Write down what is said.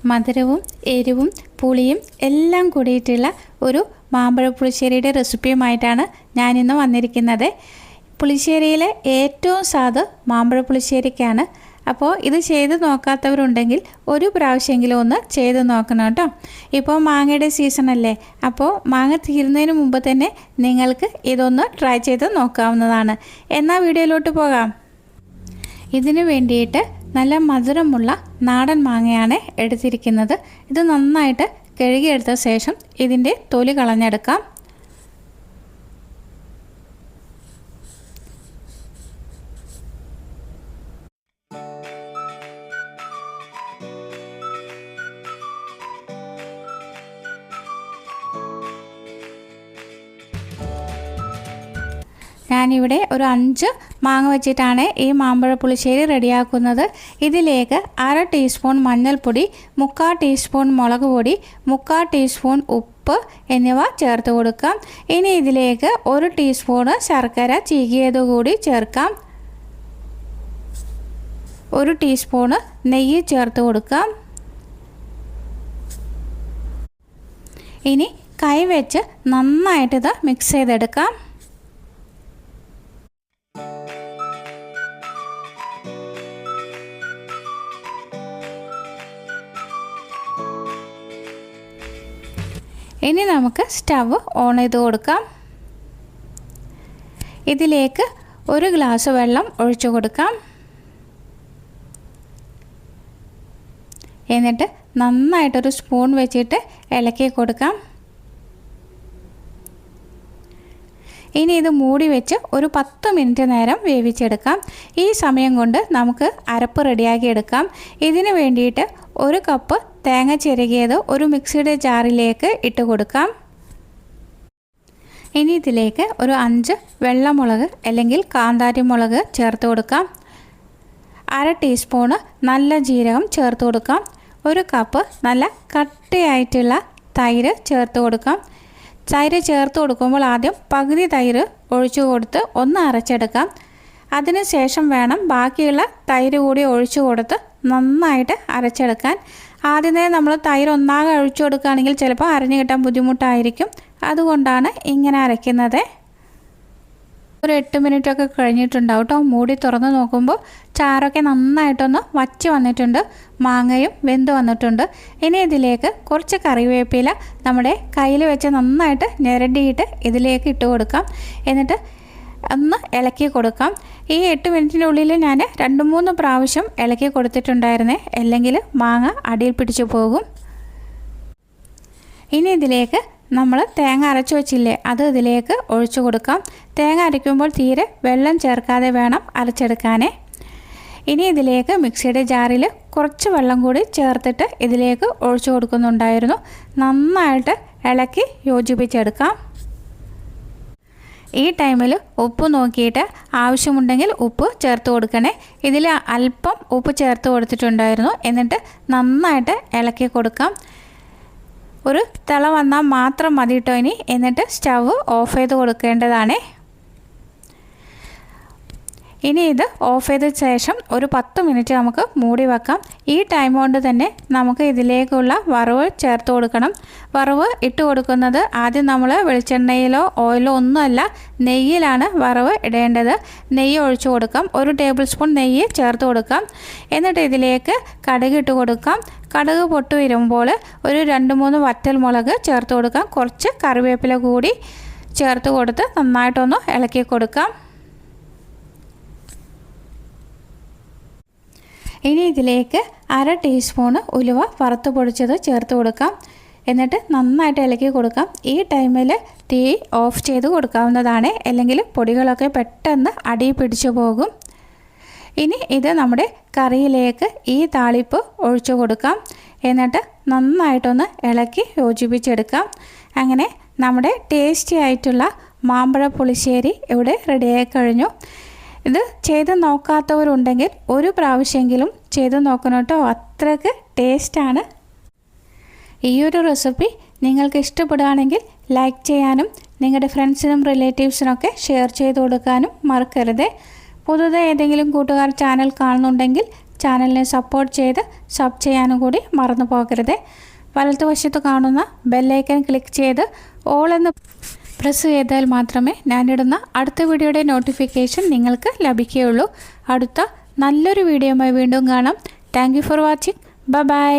മധുരവും എരിവും പുളിയും എല്ലാം കൂടിയിട്ടുള്ള ഒരു മാമ്പഴ പുളിശ്ശേരിയുടെ റെസിപ്പിയുമായിട്ടാണ് ഞാനിന്ന് വന്നിരിക്കുന്നത്. പുളിശ്ശേരിയിലെ ഏറ്റവും സ്വാദ് മാമ്പഴ പുളിശ്ശേരിക്കാണ്. അപ്പോൾ ഇത് ചെയ്ത് നോക്കാത്തവരുണ്ടെങ്കിൽ ഒരു പ്രാവശ്യമെങ്കിലും ഒന്ന് ചെയ്ത് നോക്കണം കേട്ടോ. ഇപ്പോൾ മാങ്ങയുടെ സീസണല്ലേ, അപ്പോൾ മാങ്ങ തീരുന്നതിന് മുമ്പ് തന്നെ നിങ്ങൾക്ക് ഇതൊന്ന് ട്രൈ ചെയ്ത് നോക്കാവുന്നതാണ്. എന്നാൽ വീഡിയോയിലോട്ട് പോകാം. ഇതിന് വേണ്ടിയിട്ട് നല്ല മധുരമുള്ള നാടൻ മാങ്ങയാണ് എടുത്തിരിക്കുന്നത്. ഇത് നന്നായിട്ട് കഴുകിയെടുത്ത ശേഷം ഇതിൻ്റെ തൊലി കളഞ്ഞെടുക്കാം. ഞാനിവിടെ ഒരു 5 മാങ്ങ വെച്ചിട്ടാണ് ഈ മാമ്പഴ പുളിശ്ശേരി റെഡിയാക്കുന്നത്. ഇതിലേക്ക് 1/2 ടീസ്പൂൺ മഞ്ഞൾപ്പൊടി, 3/4 ടീസ്പൂൺ മുളക് പൊടി, 3/4 ടീസ്പൂൺ ഉപ്പ് എന്നിവ ചേർത്ത് കൊടുക്കാം. ഇനി ഇതിലേക്ക് 1 ടീസ്പൂണ് ശർക്കര ചീകിയത് കൂടി ചേർക്കാം. 1 ടീസ്പൂണ് നെയ്യ് ചേർത്ത് കൊടുക്കാം. ഇനി കൈ വെച്ച് നന്നായിട്ടിത് മിക്സ് ചെയ്തെടുക്കാം. ഇനി നമുക്ക് സ്റ്റവ് ഓൺ ചെയ്ത് കൊടുക്കാം. ഇതിലേക്ക് 1 ഗ്ലാസ് വെള്ളം ഒഴിച്ചു കൊടുക്കാം. എന്നിട്ട് നന്നായിട്ടൊരു സ്പൂൺ വെച്ചിട്ട് ഇളക്കി കൊടുക്കാം. ഇനി ഇത് മൂടി വെച്ച് ഒരു 10 മിനിറ്റ് നേരം വേവിച്ചെടുക്കാം. ഈ സമയം കൊണ്ട് നമുക്ക് അരപ്പ് റെഡിയാക്കി എടുക്കാം. ഇതിന് വേണ്ടിയിട്ട് 1 കപ്പ് തേങ്ങ ചിരകിയത് ഒരു മിക്സിയുടെ ജാറിലേക്ക് ഇട്ട് കൊടുക്കാം. ഇനി ഇതിലേക്ക് ഒരു 5 വെള്ളമുളക് അല്ലെങ്കിൽ കാന്താരി മുളക് ചേർത്ത് കൊടുക്കാം. 1/2 ടീസ്പൂണ് നല്ല ജീരകം ചേർത്ത് കൊടുക്കാം. 1 കപ്പ് നല്ല കട്ടിയായിട്ടുള്ള തൈര് ചേർത്ത് കൊടുക്കാം. തൈര് ചേർത്ത് കൊടുക്കുമ്പോൾ ആദ്യം പകുതി തൈര് ഒഴിച്ചു കൊടുത്ത് ഒന്ന് അരച്ചെടുക്കാം. അതിന് ശേഷം വേണം ബാക്കിയുള്ള തൈര് കൂടി ഒഴിച്ചു കൊടുത്ത് നന്നായിട്ട് അരച്ചെടുക്കാൻ. ആദ്യമേ നമ്മൾ തൈര് ഒന്നാകെ ഒഴിച്ചു കൊടുക്കുകയാണെങ്കിൽ ചിലപ്പോൾ അരഞ്ഞു കിട്ടാൻ ബുദ്ധിമുട്ടായിരിക്കും. അതുകൊണ്ടാണ് ഇങ്ങനെ അരയ്ക്കുന്നത്. ഒരു 8 മിനിറ്റൊക്കെ കഴിഞ്ഞിട്ടുണ്ടാവും കേട്ടോ. മൂടി തുറന്ന് നോക്കുമ്പോൾ ചാറൊക്കെ നന്നായിട്ടൊന്ന് വച്ച് വന്നിട്ടുണ്ട്, മാങ്ങയും വെന്ത് വന്നിട്ടുണ്ട്. ഇനി ഇതിലേക്ക് കുറച്ച് കറിവേപ്പില നമ്മുടെ കയ്യിൽ വെച്ച് നന്നായിട്ട് ഞെരടിയിട്ട് ഇതിലേക്ക് ഇട്ട് കൊടുക്കാം. എന്നിട്ട് ഒന്ന് ഇളക്കി കൊടുക്കാം. ഈ 8 മിനിറ്റിനുള്ളിൽ ഞാൻ 2-3 പ്രാവശ്യം ഇളക്കി കൊടുത്തിട്ടുണ്ടായിരുന്നേ, അല്ലെങ്കിൽ മാങ്ങ അടിയിൽ പിടിച്ചു പോകും. ഇനി ഇതിലേക്ക് നമ്മൾ തേങ്ങ അരച്ചു വച്ചില്ലേ, അത് ഇതിലേക്ക് ഒഴിച്ചു കൊടുക്കാം. തേങ്ങ അരയ്ക്കുമ്പോൾ തീരെ വെള്ളം ചേർക്കാതെ വേണം അരച്ചെടുക്കാനേ. ഇനി ഇതിലേക്ക് മിക്സിയുടെ ജാറിൽ കുറച്ച് വെള്ളം കൂടി ചേർത്തിട്ട് ഇതിലേക്ക് ഒഴിച്ചു കൊടുക്കുന്നുണ്ടായിരുന്നു. നന്നായിട്ട് ഇളക്കി യോജിപ്പിച്ചെടുക്കാം. ഈ ടൈമിൽ ഉപ്പ് നോക്കിയിട്ട് ആവശ്യമുണ്ടെങ്കിൽ ഉപ്പ് ചേർത്ത് കൊടുക്കണേ. ഇതിൽ അല്പം ഉപ്പ് ചേർത്ത് കൊടുത്തിട്ടുണ്ടായിരുന്നു. എന്നിട്ട് നന്നായിട്ട് ഇളക്കി കൊടുക്കാം. ഒരു തിള വന്നാൽ മാത്രം മതി കേട്ടോ ഇനി. എന്നിട്ട് സ്റ്റവ് ഓഫ് ചെയ്ത് കൊടുക്കേണ്ടതാണ്. ഇനി ഇത് ഓഫ് ചെയ്ത ശേഷം ഒരു 10 മിനിറ്റ് നമുക്ക് മൂടി വെക്കാം. ഈ ടൈം കൊണ്ട് തന്നെ നമുക്ക് ഇതിലേക്കുള്ള വറവ് ചേർത്ത് കൊടുക്കണം. വറവ് ഇട്ട് കൊടുക്കുന്നത് ആദ്യം നമ്മൾ വെളിച്ചെണ്ണയിലോ ഓയിലോ ഒന്നുമല്ല, നെയ്യിലാണ് വറവ് ഇടേണ്ടത്. നെയ്യ് ഒഴിച്ചു കൊടുക്കാം. 1 ടേബിൾ സ്പൂൺ നെയ്യ് ചേർത്ത് കൊടുക്കാം. എന്നിട്ട് ഇതിലേക്ക് കടുക് ഇട്ട് കൊടുക്കാം. കടുക് പൊട്ടി വരുമ്പോൾ ഒരു 2-3 വറ്റൽ മുളക് ചേർത്ത് കൊടുക്കാം. കുറച്ച് കറിവേപ്പില കൂടി ചേർത്ത് കൊടുത്ത് നന്നായിട്ടൊന്ന് ഇളക്കി കൊടുക്കാം. ഇനി ഇതിലേക്ക് 1/2 ടീസ്പൂണ് ഉലുവ വറുത്ത് പൊടിച്ചത് ചേർത്ത് കൊടുക്കാം. എന്നിട്ട് നന്നായിട്ട് ഇളക്കി കൊടുക്കാം. ഈ ടൈമിൽ തീ ഓഫ് ചെയ്ത് കൊടുക്കാവുന്നതാണ്, അല്ലെങ്കിൽ പൊടികളൊക്കെ പെട്ടെന്ന് അടി പിടിച്ചു പോകും. ഇനി ഇത് നമ്മുടെ കറിയിലേക്ക് ഈ താളിപ്പ് ഒഴിച്ചു കൊടുക്കാം. എന്നിട്ട് നന്നായിട്ടൊന്ന് ഇളക്കി യോജിപ്പിച്ചെടുക്കാം. അങ്ങനെ നമ്മുടെ ടേസ്റ്റി ആയിട്ടുള്ള മാമ്പഴ പുളിശ്ശേരി ഇവിടെ റെഡിയായി കഴിഞ്ഞു. ഇത് ചെയ്ത് നോക്കാത്തവരുണ്ടെങ്കിൽ ഒരു പ്രാവശ്യമെങ്കിലും ചെയ്ത് നോക്കണം കേട്ടോ. അത്രയ്ക്ക് ടേസ്റ്റാണ്. ഈ ഒരു റെസിപ്പി നിങ്ങൾക്ക് ഇഷ്ടപ്പെടുകയാണെങ്കിൽ ലൈക്ക് ചെയ്യാനും നിങ്ങളുടെ ഫ്രണ്ട്സിനും റിലേറ്റീവ്സിനൊക്കെ ഷെയർ ചെയ്ത് കൊടുക്കാനും മറക്കരുത്. പുതുതായി ഏതെങ്കിലും കൂട്ടുകാർ ചാനൽ കാണുന്നുണ്ടെങ്കിൽ ചാനലിനെ സപ്പോർട്ട് ചെയ്ത് സബ് ചെയ്യാനും കൂടി മറന്നു പോകരുത്. വലതുവശത്ത് കാണുന്ന ബെല്ലൈക്കൺ ക്ലിക്ക് ചെയ്ത് ഓൾ എന്ന് പ്രസ് ചെയ്താൽ മാത്രമേ ഞാനിടുന്ന അടുത്ത വീഡിയോയുടെ നോട്ടിഫിക്കേഷൻ നിങ്ങൾക്ക് ലഭിക്കുകയുള്ളൂ. അടുത്ത നല്ലൊരു വീഡിയോയുമായി വീണ്ടും കാണാം. Thank you for watching. By.